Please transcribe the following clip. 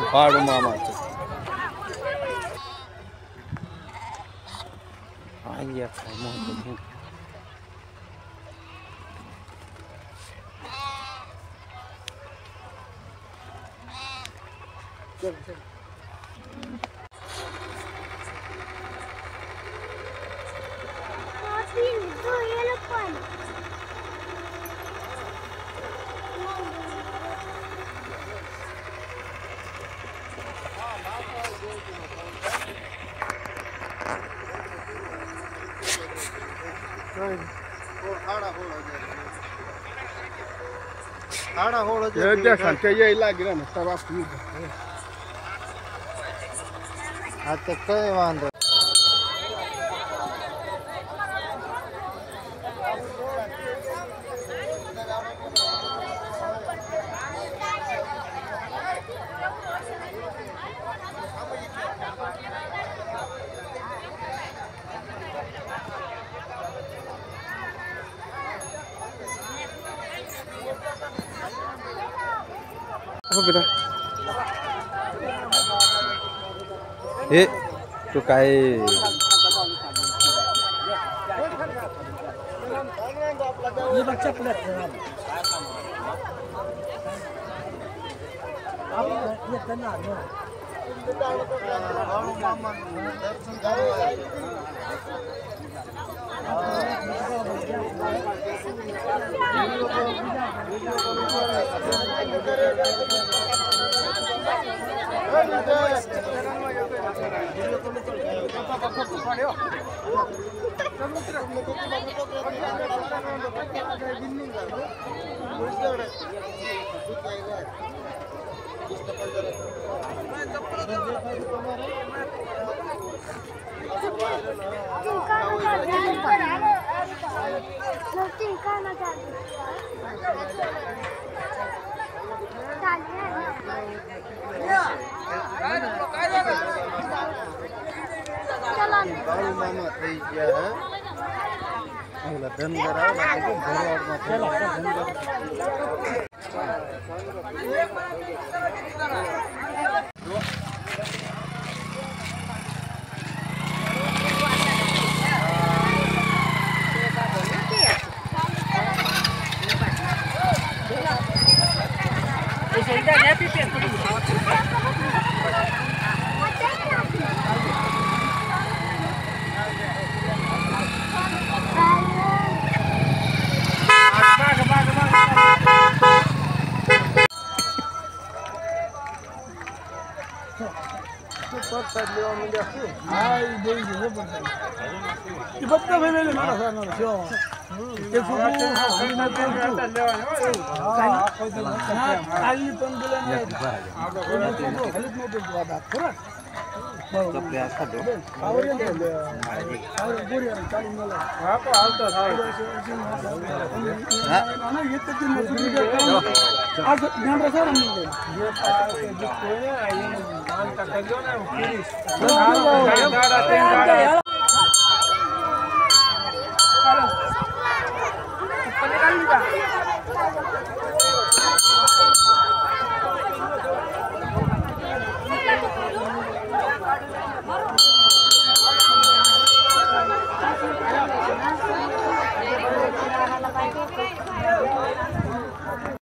Pardon, Mama. Iya, kamu itu. आता काय वांदो apa beda? Cukai. ये बच्चा प्लेट है आप ये करना है बाबू मामा થઈ ગયા હે ઓલા ધનગર આવે કે ભરવાડમાં પેલા ધનગર Ai, desde o e bota também ele não eu fui aí पण गेला नाही खालीच नव्हते वादा खरं तो प्रयास कर दो और गोरी चालू मला हा तो हालतो हां ना ये तो दिन आज ध्यान रखा हमने ये पास जो कोई है ये मान का करियो ना पूरी चलो ऊपर निकाल लीजिए